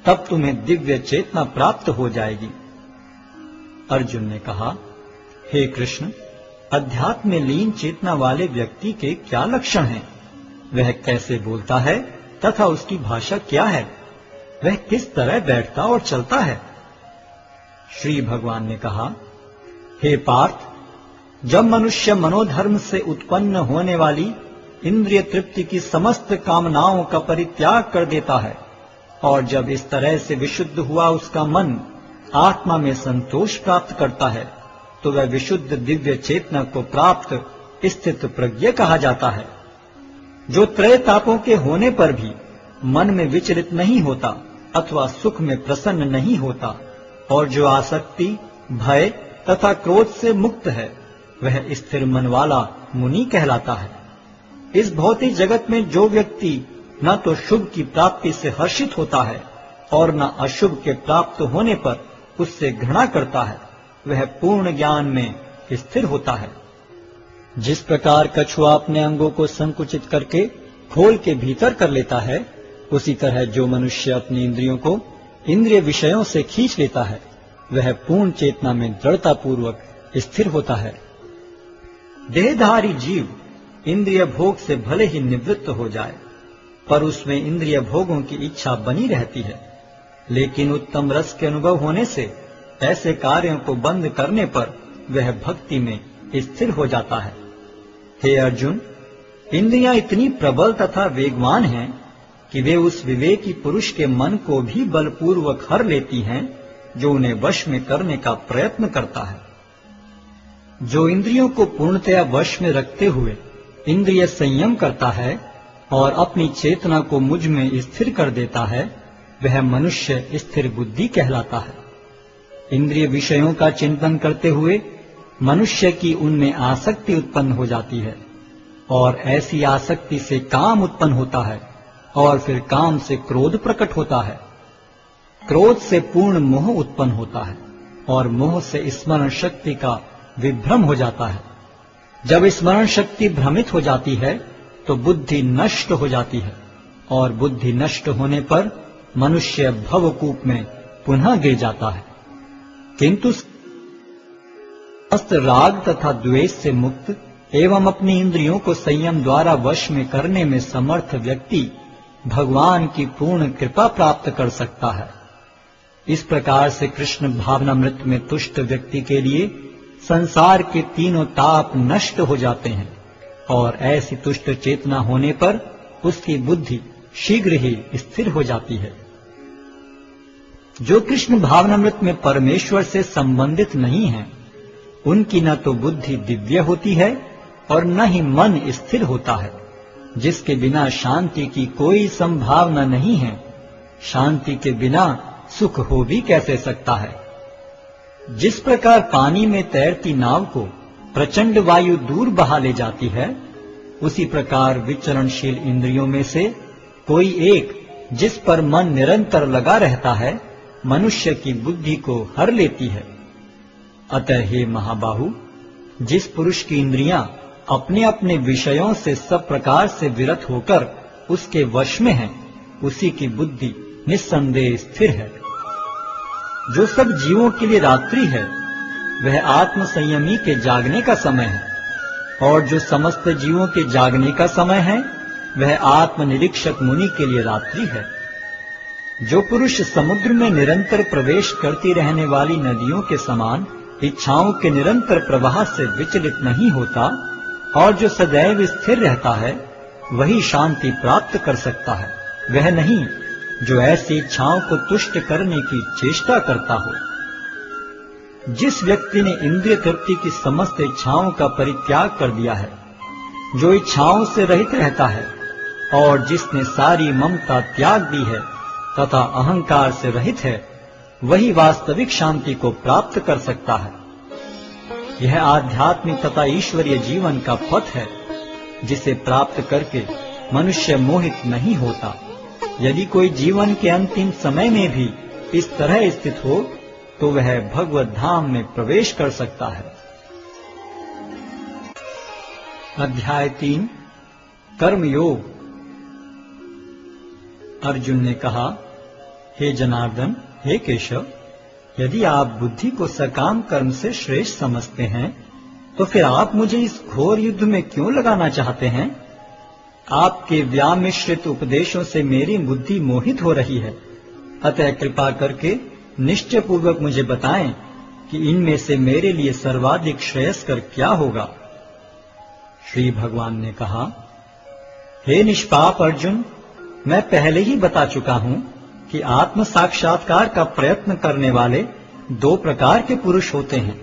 तब तुम्हें दिव्य चेतना प्राप्त हो जाएगी। अर्जुन ने कहा, हे कृष्ण, अध्यात्म में लीन चेतना वाले व्यक्ति के क्या लक्षण हैं? वह कैसे बोलता है तथा उसकी भाषा क्या है? वह किस तरह बैठता और चलता है? श्री भगवान ने कहा, हे पार्थ, जब मनुष्य मनोधर्म से उत्पन्न होने वाली इंद्रिय तृप्ति की समस्त कामनाओं का परित्याग कर देता है, और जब इस तरह से विशुद्ध हुआ उसका मन आत्मा में संतोष प्राप्त करता है, तो वह विशुद्ध दिव्य चेतना को प्राप्त स्थित प्रज्ञ कहा जाता है, जो त्रय तापों के होने पर भी मन में विचलित नहीं होता अथवा सुख में प्रसन्न नहीं होता, और जो आसक्ति, भय तथा क्रोध से मुक्त है, वह स्थिर मन वाला मुनि कहलाता है। इस भौतिक जगत में जो व्यक्ति न तो शुभ की प्राप्ति से हर्षित होता है और न अशुभ के प्राप्त होने पर उससे घृणा करता है, वह पूर्ण ज्ञान में स्थिर होता है। जिस प्रकार कछुआ अपने अंगों को संकुचित करके खोल के भीतर कर लेता है, उसी तरह जो मनुष्य अपनी इंद्रियों को इंद्रिय विषयों से खींच लेता है, वह पूर्ण चेतना में दृढ़ता पूर्वक स्थिर होता है। देहधारी जीव इंद्रिय भोग से भले ही निवृत्त हो जाए, पर उसमें इंद्रिय भोगों की इच्छा बनी रहती है, लेकिन उत्तम रस के अनुभव होने से ऐसे कार्यों को बंद करने पर वह भक्ति में स्थिर हो जाता है। हे अर्जुन, इंद्रियां इतनी प्रबल तथा वेगवान हैं कि वे उस विवेकी पुरुष के मन को भी बलपूर्वक हर लेती हैं, जो उन्हें वश में करने का प्रयत्न करता है। जो इंद्रियों को पूर्णतया वश में रखते हुए इंद्रिय संयम करता है और अपनी चेतना को मुझ में स्थिर कर देता है, वह मनुष्य स्थिर बुद्धि कहलाता है। इंद्रिय विषयों का चिंतन करते हुए मनुष्य की उनमें आसक्ति उत्पन्न हो जाती है, और ऐसी आसक्ति से काम उत्पन्न होता है, और फिर काम से क्रोध प्रकट होता है। क्रोध से पूर्ण मोह उत्पन्न होता है, और मोह से स्मरण शक्ति का विभ्रम हो जाता है। जब स्मरण शक्ति भ्रमित हो जाती है, तो बुद्धि नष्ट हो जाती है, और बुद्धि नष्ट होने पर मनुष्य भवकूप में पुनः गिर जाता है। किंतु समस्त राग तथा द्वेष से मुक्त एवं अपनी इंद्रियों को संयम द्वारा वश में करने में समर्थ व्यक्ति भगवान की पूर्ण कृपा प्राप्त कर सकता है। इस प्रकार से कृष्ण भावनामृत में तुष्ट व्यक्ति के लिए संसार के तीनों ताप नष्ट हो जाते हैं, और ऐसी तुष्ट चेतना होने पर उसकी बुद्धि शीघ्र ही स्थिर हो जाती है। जो कृष्ण भावनामृत में परमेश्वर से संबंधित नहीं है, उनकी न तो बुद्धि दिव्य होती है और न ही मन स्थिर होता है, जिसके बिना शांति की कोई संभावना नहीं है। शांति के बिना सुख हो भी कैसे सकता है। जिस प्रकार पानी में तैरती नाव को प्रचंड वायु दूर बहा ले जाती है, उसी प्रकार विचरणशील इंद्रियों में से कोई एक जिस पर मन निरंतर लगा रहता है, मनुष्य की बुद्धि को हर लेती है। अतः हे महाबाहु, जिस पुरुष की इंद्रियां अपने अपने विषयों से सब प्रकार से विरत होकर उसके वश में है, उसी की बुद्धि निस्संदेह स्थिर है। जो सब जीवों के लिए रात्रि है, वह आत्म संयमी के जागने का समय है, और जो समस्त जीवों के जागने का समय है, वह आत्मनिरीक्षक मुनि के लिए रात्रि है। जो पुरुष समुद्र में निरंतर प्रवेश करती रहने वाली नदियों के समान इच्छाओं के निरंतर प्रवाह से विचलित नहीं होता और जो सदैव स्थिर रहता है, वही शांति प्राप्त कर सकता है, वह नहीं जो ऐसी इच्छाओं को तुष्ट करने की चेष्टा करता हो। जिस व्यक्ति ने इंद्रिय तृप्ति की समस्त इच्छाओं का परित्याग कर दिया है, जो इच्छाओं से रहित रहता है, और जिसने सारी ममता त्याग दी है तथा अहंकार से रहित है, वही वास्तविक शांति को प्राप्त कर सकता है। यह आध्यात्मिक तथा ईश्वरीय जीवन का पथ है, जिसे प्राप्त करके मनुष्य मोहित नहीं होता। यदि कोई जीवन के अंतिम समय में भी इस तरह स्थित हो, तो वह भगवत धाम में प्रवेश कर सकता है। अध्याय 3 कर्मयोग। अर्जुन ने कहा, हे जनार्दन, हे केशव, यदि आप बुद्धि को सकाम कर्म से श्रेष्ठ समझते हैं, तो फिर आप मुझे इस घोर युद्ध में क्यों लगाना चाहते हैं? आपके व्यामिश्रित उपदेशों से मेरी बुद्धि मोहित हो रही है। अतः कृपा करके निश्चय पूर्वक मुझे बताएं कि इनमें से मेरे लिए सर्वाधिक श्रेयस्कर क्या होगा। श्री भगवान ने कहा, हे निष्पाप अर्जुन, मैं पहले ही बता चुका हूं कि आत्म साक्षात्कार का प्रयत्न करने वाले दो प्रकार के पुरुष होते हैं।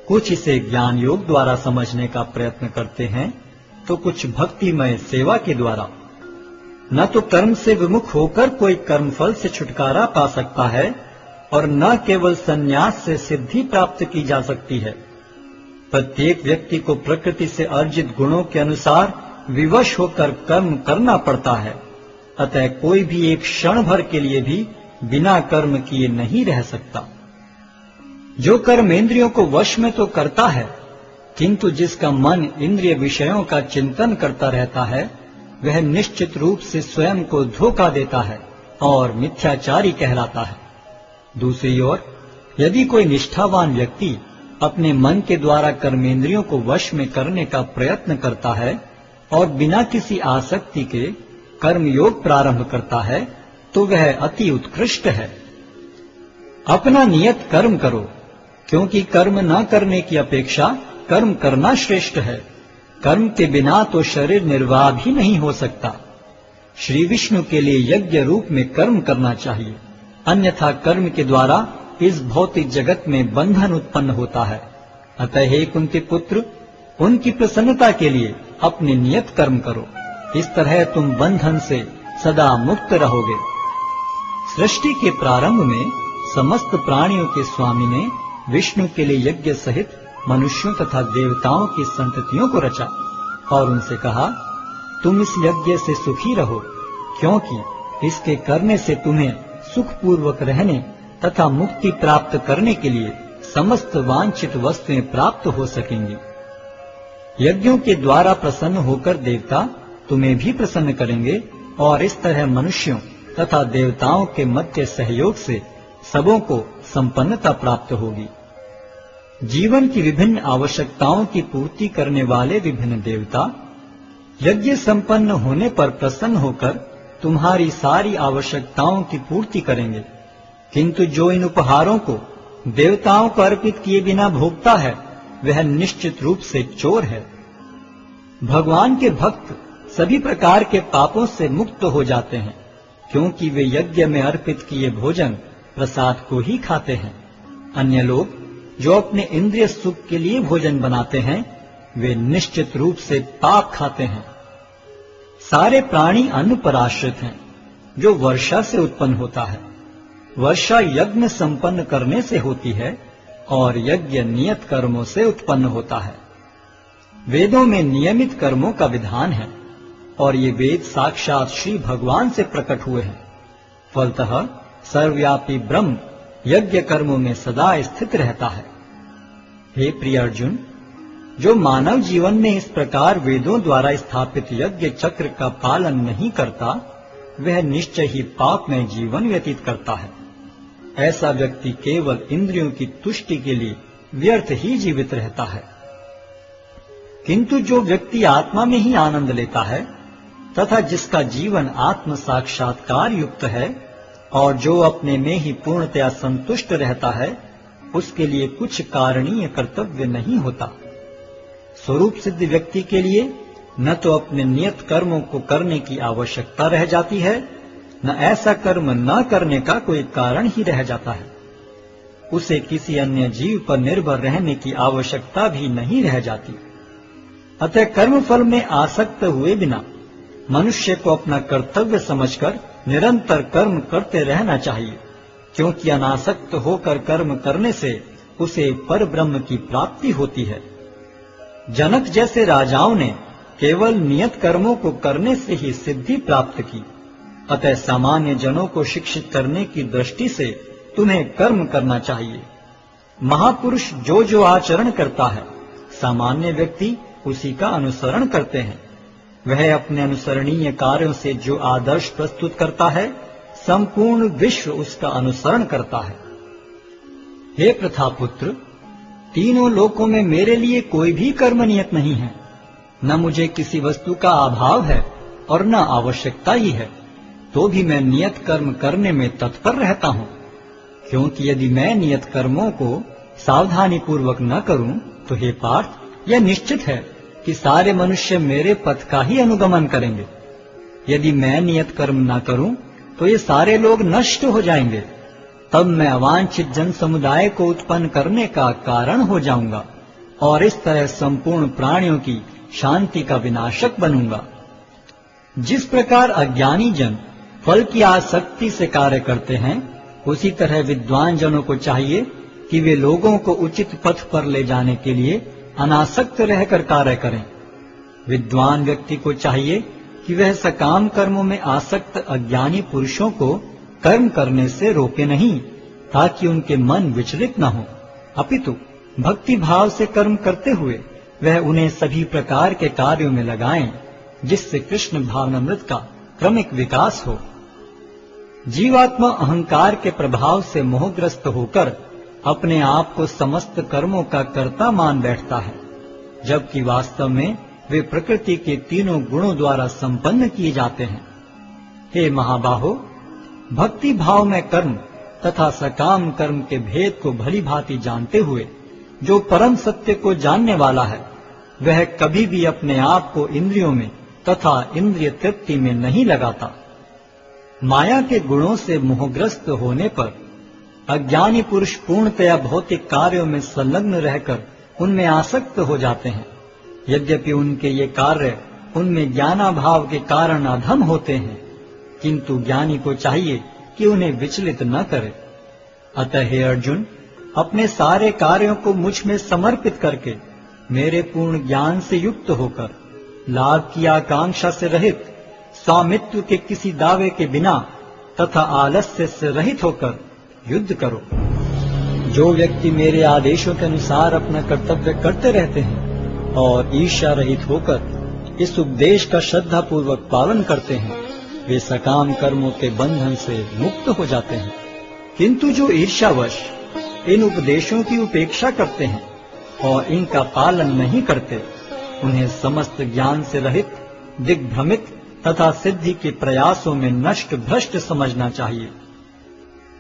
कुछ इसे ज्ञान योग द्वारा समझने का प्रयत्न करते हैं, तो कुछ भक्तिमय सेवा के द्वारा। न तो कर्म से विमुख होकर कोई कर्मफल से छुटकारा पा सकता है, और न केवल संन्यास से सिद्धि प्राप्त की जा सकती है। प्रत्येक व्यक्ति को प्रकृति से अर्जित गुणों के अनुसार विवश होकर कर्म करना पड़ता है। अतः कोई भी एक क्षण भर के लिए भी बिना कर्म किए नहीं रह सकता। जो कर्म इंद्रियों को वश में तो करता है, किंतु जिसका मन इंद्रिय विषयों का चिंतन करता रहता है, वह निश्चित रूप से स्वयं को धोखा देता है और मिथ्याचारी कहलाता है। दूसरी ओर यदि कोई निष्ठावान व्यक्ति अपने मन के द्वारा कर्मेंद्रियों को वश में करने का प्रयत्न करता है और बिना किसी आसक्ति के कर्मयोग प्रारंभ करता है, तो वह अति उत्कृष्ट है। अपना नियत कर्म करो, क्योंकि कर्म न करने की अपेक्षा कर्म करना श्रेष्ठ है। कर्म के बिना तो शरीर निर्वाह भी नहीं हो सकता। श्री विष्णु के लिए यज्ञ रूप में कर्म करना चाहिए, अन्यथा कर्म के द्वारा इस भौतिक जगत में बंधन उत्पन्न होता है। अतः हे कुंती पुत्र, उनकी प्रसन्नता के लिए अपने नियत कर्म करो। इस तरह तुम बंधन से सदा मुक्त रहोगे। सृष्टि के प्रारंभ में समस्त प्राणियों के स्वामी ने विष्णु के लिए यज्ञ सहित मनुष्यों तथा देवताओं की संततियों को रचा और उनसे कहा, तुम इस यज्ञ से सुखी रहो, क्योंकि इसके करने से तुम्हें सुखपूर्वक रहने तथा मुक्ति प्राप्त करने के लिए समस्त वांछित वस्तुएं प्राप्त हो सकेंगी। यज्ञों के द्वारा प्रसन्न होकर देवता तुम्हें भी प्रसन्न करेंगे और इस तरह मनुष्यों तथा देवताओं के मध्य सहयोग से सबों को संपन्नता प्राप्त होगी। जीवन की विभिन्न आवश्यकताओं की पूर्ति करने वाले विभिन्न देवता यज्ञ संपन्न होने पर प्रसन्न होकर तुम्हारी सारी आवश्यकताओं की पूर्ति करेंगे, किंतु जो इन उपहारों को देवताओं को अर्पित किए बिना भोगता है, वह निश्चित रूप से चोर है। भगवान के भक्त सभी प्रकार के पापों से मुक्त हो जाते हैं, क्योंकि वे यज्ञ में अर्पित किए भोजन प्रसाद को ही खाते हैं। अन्य लोग जो अपने इंद्रिय सुख के लिए भोजन बनाते हैं, वे निश्चित रूप से पाप खाते हैं। सारे प्राणी अन्न पर आश्रित हैं, जो वर्षा से उत्पन्न होता है। वर्षा यज्ञ संपन्न करने से होती है और यज्ञ नियत कर्मों से उत्पन्न होता है। वेदों में नियमित कर्मों का विधान है और ये वेद साक्षात श्री भगवान से प्रकट हुए हैं। फलतः सर्वव्यापी ब्रह्म यज्ञ कर्मों में सदा स्थित रहता है। हे प्रिय अर्जुन, जो मानव जीवन में इस प्रकार वेदों द्वारा स्थापित यज्ञ चक्र का पालन नहीं करता, वह निश्चय ही पाप में जीवन व्यतीत करता है। ऐसा व्यक्ति केवल इंद्रियों की तुष्टि के लिए व्यर्थ ही जीवित रहता है। किंतु जो व्यक्ति आत्मा में ही आनंद लेता है तथा जिसका जीवन आत्म साक्षात्कार युक्त है और जो अपने में ही पूर्णतया संतुष्ट रहता है, उसके लिए कुछ कारणीय कर्तव्य नहीं होता। स्वरूप सिद्ध व्यक्ति के लिए न तो अपने नियत कर्मों को करने की आवश्यकता रह जाती है, न ऐसा कर्म न करने का कोई कारण ही रह जाता है। उसे किसी अन्य जीव पर निर्भर रहने की आवश्यकता भी नहीं रह जाती। अतः कर्मफल में आसक्त हुए बिना मनुष्य को अपना कर्तव्य समझकर निरंतर कर्म करते रहना चाहिए, क्योंकि अनासक्त होकर कर्म करने से उसे पर ब्रह्म की प्राप्ति होती है। जनक जैसे राजाओं ने केवल नियत कर्मों को करने से ही सिद्धि प्राप्त की। अतः सामान्य जनों को शिक्षित करने की दृष्टि से तुम्हें कर्म करना चाहिए। महापुरुष जो जो आचरण करता है, सामान्य व्यक्ति उसी का अनुसरण करते हैं। वह अपने अनुसरणीय कार्यों से जो आदर्श प्रस्तुत करता है, संपूर्ण विश्व उसका अनुसरण करता है। हे प्रथापुत्र, तीनों लोकों में मेरे लिए कोई भी कर्म नियत नहीं है। न मुझे किसी वस्तु का अभाव है और न आवश्यकता ही है, तो भी मैं नियत कर्म करने में तत्पर रहता हूँ। क्योंकि यदि मैं नियत कर्मों को सावधानी पूर्वक न करूं, तो हे पार्थ, यह निश्चित है कि सारे मनुष्य मेरे पथ का ही अनुगमन करेंगे। यदि मैं नियत कर्म न करूं तो ये सारे लोग नष्ट हो जाएंगे। तब मैं अवांछित जन समुदाय को उत्पन्न करने का कारण हो जाऊंगा और इस तरह संपूर्ण प्राणियों की शांति का विनाशक बनूंगा। जिस प्रकार अज्ञानी जन फल की आसक्ति से कार्य करते हैं, उसी तरह विद्वान जनों को चाहिए कि वे लोगों को उचित पथ पर ले जाने के लिए अनासक्त रहकर कार्य करें। विद्वान व्यक्ति को चाहिए कि वह सकाम कर्मों में आसक्त अज्ञानी पुरुषों को कर्म करने से रोके नहीं, ताकि उनके मन विचलित न हो, अपितु भक्ति भाव से कर्म करते हुए वह उन्हें सभी प्रकार के कार्यों में लगाएं, जिससे कृष्ण भावनामृत का क्रमिक विकास हो। जीवात्मा अहंकार के प्रभाव से मोहग्रस्त होकर अपने आप को समस्त कर्मों का कर्ता मान बैठता है, जबकि वास्तव में वे प्रकृति के तीनों गुणों द्वारा संपन्न किए जाते हैं। हे महाबाहो, भक्ति भाव में कर्म तथा सकाम कर्म के भेद को भली भांति जानते हुए जो परम सत्य को जानने वाला है, वह कभी भी अपने आप को इंद्रियों में तथा इंद्रिय तृप्ति में नहीं लगाता। माया के गुणों से मोहग्रस्त होने पर अज्ञानी पुरुष पूर्णतया भौतिक कार्यों में संलग्न रहकर उनमें आसक्त हो जाते हैं। यद्यपि उनके ये कार्य उनमें ज्ञानाभाव के कारण अधम होते हैं, किंतु ज्ञानी को चाहिए कि उन्हें विचलित न करे। अतः हे अर्जुन, अपने सारे कार्यों को मुझ में समर्पित करके मेरे पूर्ण ज्ञान से युक्त होकर लाभ की आकांक्षा से रहित, स्वामित्व के किसी दावे के बिना तथा आलस्य से रहित होकर युद्ध करो। जो व्यक्ति मेरे आदेशों के अनुसार अपना कर्तव्य करते रहते हैं और ईर्ष्या रहित होकर इस उपदेश का श्रद्धा पूर्वक पालन करते हैं, वे सकाम कर्मों के बंधन से मुक्त हो जाते हैं। किंतु जो ईर्ष्यावश इन उपदेशों की उपेक्षा करते हैं और इनका पालन नहीं करते, उन्हें समस्त ज्ञान से रहित, दिग्भ्रमित तथा सिद्धि के प्रयासों में नष्ट भ्रष्ट समझना चाहिए।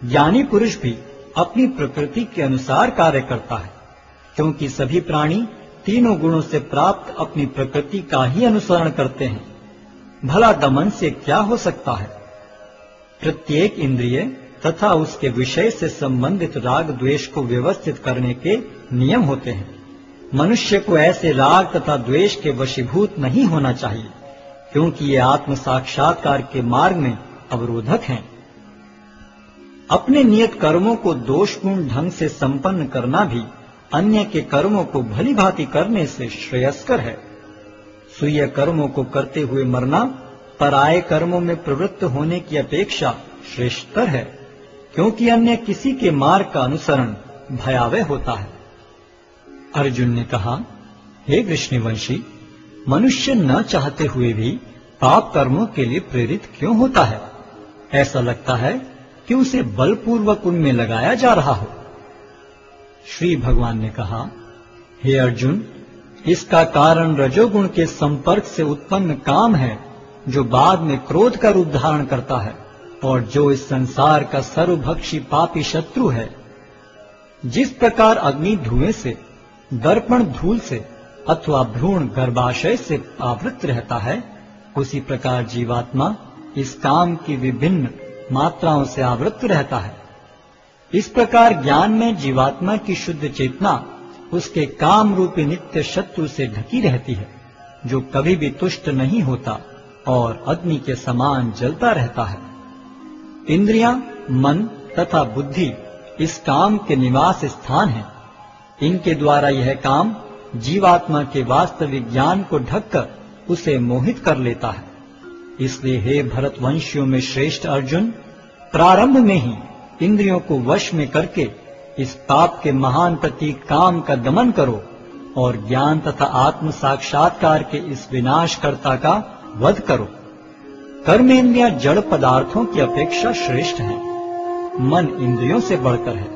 ज्ञानी पुरुष भी अपनी प्रकृति के अनुसार कार्य करता है, क्योंकि सभी प्राणी तीनों गुणों से प्राप्त अपनी प्रकृति का ही अनुसरण करते हैं। भला दमन से क्या हो सकता है? प्रत्येक इंद्रिय तथा उसके विषय से संबंधित राग द्वेष को व्यवस्थित करने के नियम होते हैं। मनुष्य को ऐसे राग तथा द्वेष के वशीभूत नहीं होना चाहिए, क्योंकि ये आत्म साक्षात्कार के मार्ग में अवरोधक हैं। अपने नियत कर्मों को दोषपूर्ण ढंग से संपन्न करना भी अन्य के कर्मों को भली भांति करने से श्रेयस्कर है। स्वीय कर्मों को करते हुए मरना पराये कर्मों में प्रवृत्त होने की अपेक्षा श्रेष्ठतर है, क्योंकि अन्य किसी के मार्ग का अनुसरण भयावह होता है। अर्जुन ने कहा, हे कृष्णवंशी, मनुष्य न चाहते हुए भी पाप कर्मों के लिए प्रेरित क्यों होता है? ऐसा लगता है कि उसे बलपूर्वक उनमें लगाया जा रहा हो। श्री भगवान ने कहा, हे अर्जुन, इसका कारण रजोगुण के संपर्क से उत्पन्न काम है, जो बाद में क्रोध का रूप धारण करता है और जो इस संसार का सर्वभक्षी पापी शत्रु है। जिस प्रकार अग्नि धुएं से, दर्पण धूल से अथवा भ्रूण गर्भाशय से आवृत रहता है, उसी प्रकार जीवात्मा इस काम की विभिन्न मात्राओं से आवृत रहता है। इस प्रकार ज्ञान में जीवात्मा की शुद्ध चेतना उसके काम रूपी नित्य शत्रु से ढकी रहती है, जो कभी भी तुष्ट नहीं होता और अग्नि के समान जलता रहता है। इंद्रियां, मन तथा बुद्धि इस काम के निवास स्थान हैं। इनके द्वारा यह काम जीवात्मा के वास्तविक ज्ञान को ढककर उसे मोहित कर लेता है। इसलिए हे भरतवंशियों में श्रेष्ठ अर्जुन, प्रारंभ में ही इंद्रियों को वश में करके इस पाप के महान प्रतीक काम का दमन करो और ज्ञान तथा आत्म साक्षात्कार के इस विनाशकर्ता का वध करो। कर्मेंद्रियां जड़ पदार्थों की अपेक्षा श्रेष्ठ हैं। मन इंद्रियों से बढ़कर है,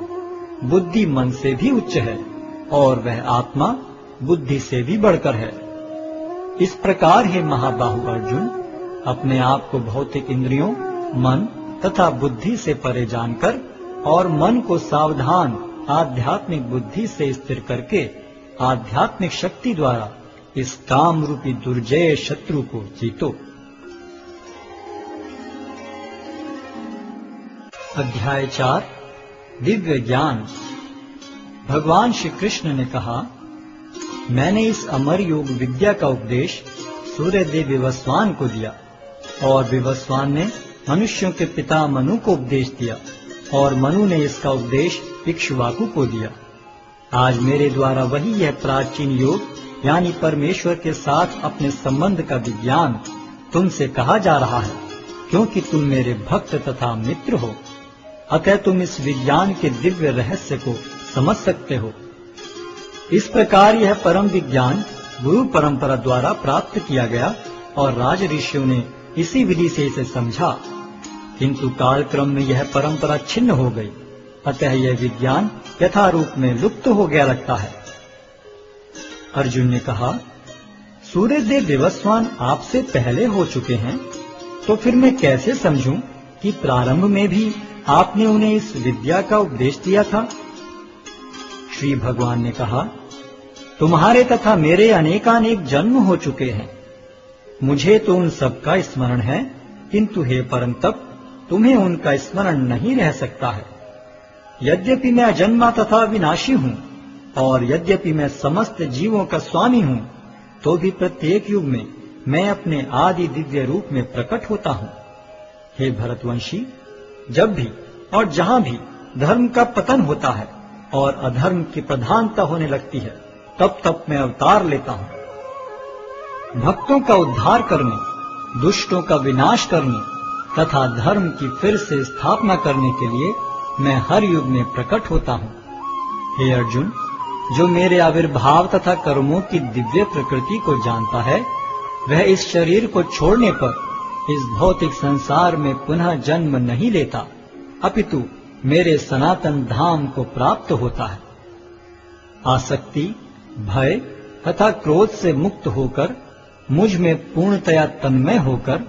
बुद्धि मन से भी उच्च है और वह आत्मा बुद्धि से भी बढ़कर है। इस प्रकार हे महाबाहु अर्जुन, अपने आप को भौतिक इंद्रियों, मन तथा बुद्धि से परे जानकर और मन को सावधान आध्यात्मिक बुद्धि से स्थिर करके आध्यात्मिक शक्ति द्वारा इस काम रूपी दुर्जय शत्रु को जीतो। अध्याय 4 दिव्य ज्ञान। भगवान श्री कृष्ण ने कहा, मैंने इस अमर योग विद्या का उपदेश सूर्यदेव विवस्वान को दिया, और विवस्वान ने मनुष्यों के पिता मनु को उपदेश दिया, और मनु ने इसका उपदेश इक्ष्वाकु को दिया। आज मेरे द्वारा वही यह प्राचीन योग यानी परमेश्वर के साथ अपने संबंध का विज्ञान तुमसे कहा जा रहा है, क्योंकि तुम मेरे भक्त तथा मित्र हो। अतः तुम इस विज्ञान के दिव्य रहस्य को समझ सकते हो। इस प्रकार यह परम विज्ञान गुरु परंपरा द्वारा प्राप्त किया गया, और राज ऋषियों ने इसी विधि से इसे समझा, किंतु कालक्रम में यह परंपरा छिन्न हो गई। अतः यह विज्ञान यथारूप में लुप्त हो गया लगता है। अर्जुन ने कहा, सूर्यदेव विवस्वान आपसे पहले हो चुके हैं, तो फिर मैं कैसे समझूं कि प्रारंभ में भी आपने उन्हें इस विद्या का उपदेश दिया था? श्री भगवान ने कहा, तुम्हारे तथा मेरे अनेकानेक जन्म हो चुके हैं। मुझे तो उन सब का स्मरण है, किंतु हे परम तप, तुम्हें उनका स्मरण नहीं रह सकता है। यद्यपि मैं अजन्मा तथा विनाशी हूँ, और यद्यपि मैं समस्त जीवों का स्वामी हूँ, तो भी प्रत्येक युग में मैं अपने आदि दिव्य रूप में प्रकट होता हूँ। हे भरतवंशी, जब भी और जहाँ भी धर्म का पतन होता है और अधर्म की प्रधानता होने लगती है, तब तब मैं अवतार लेता हूँ। भक्तों का उद्धार करने, दुष्टों का विनाश करने तथा धर्म की फिर से स्थापना करने के लिए मैं हर युग में प्रकट होता हूँ। हे अर्जुन, जो मेरे आविर्भाव तथा कर्मों की दिव्य प्रकृति को जानता है, वह इस शरीर को छोड़ने पर इस भौतिक संसार में पुनः जन्म नहीं लेता, अपितु मेरे सनातन धाम को प्राप्त होता है। आसक्ति, भय तथा क्रोध से मुक्त होकर, मुझ में पूर्णतया तन्मय होकर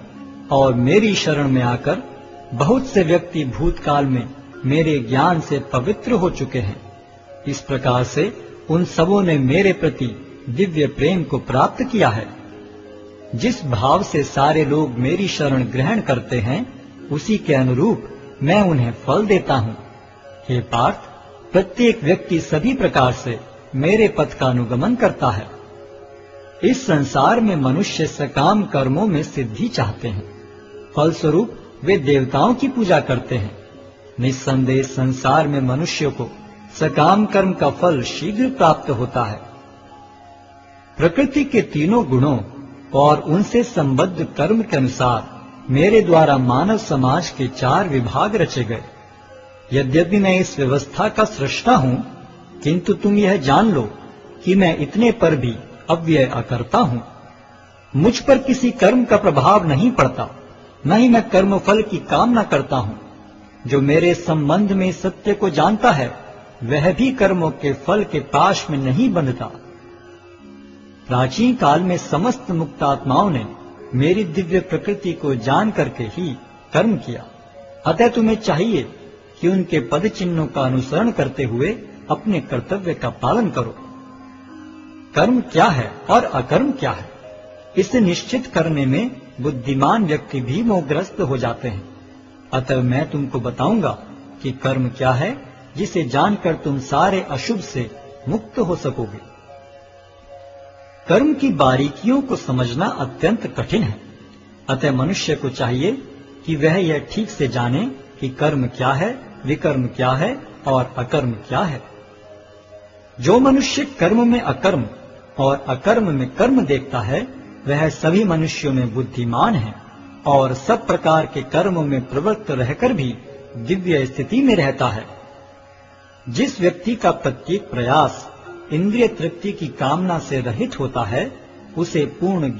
और मेरी शरण में आकर बहुत से व्यक्ति भूतकाल में मेरे ज्ञान से पवित्र हो चुके हैं। इस प्रकार से उन सबों ने मेरे प्रति दिव्य प्रेम को प्राप्त किया है। जिस भाव से सारे लोग मेरी शरण ग्रहण करते हैं, उसी के अनुरूप मैं उन्हें फल देता हूँ। हे पार्थ, प्रत्येक व्यक्ति सभी प्रकार से मेरे पथ का अनुगमन करता है। इस संसार में मनुष्य सकाम कर्मों में सिद्धि चाहते हैं, फलस्वरूप वे देवताओं की पूजा करते हैं। निस्संदेह संसार में मनुष्य को सकाम कर्म का फल शीघ्र प्राप्त होता है। प्रकृति के तीनों गुणों और उनसे संबद्ध कर्म के अनुसार मेरे द्वारा मानव समाज के 4 विभाग रचे गए। यद्यपि मैं इस व्यवस्था का सृष्टा हूँ, किंतु तुम यह जान लो कि मैं इतने पर भी अव्यय अकर्ता हूँ। मुझ पर किसी कर्म का प्रभाव नहीं पड़ता, न ही मैं कर्म फल की कामना करता हूँ। जो मेरे संबंध में सत्य को जानता है, वह भी कर्मों के फल के पाश में नहीं बंधता। प्राचीन काल में समस्त मुक्त आत्माओं ने मेरी दिव्य प्रकृति को जान करके ही कर्म किया। अतः तुम्हें चाहिए कि उनके पद चिन्हों का अनुसरण करते हुए अपने कर्तव्य का पालन करो। कर्म क्या है और अकर्म क्या है, इसे निश्चित करने में बुद्धिमान व्यक्ति भी मोहग्रस्त हो जाते हैं। अतः मैं तुमको बताऊंगा कि कर्म क्या है, जिसे जानकर तुम सारे अशुभ से मुक्त हो सकोगे। कर्म की बारीकियों को समझना अत्यंत कठिन है। अतः मनुष्य को चाहिए कि वह यह ठीक से जाने कि कर्म क्या है, विकर्म क्या है और अकर्म क्या है। जो मनुष्य कर्म में अकर्म और अकर्म में कर्म देखता है, वह सभी मनुष्यों में बुद्धिमान है और सब प्रकार के कर्मों में प्रवृत्त रहकर भी दिव्य स्थिति में रहता है। जिस व्यक्ति का प्रत्येक प्रयास इंद्रिय तृप्ति की कामना से रहित होता है, उसे पूर्ण ज्ञान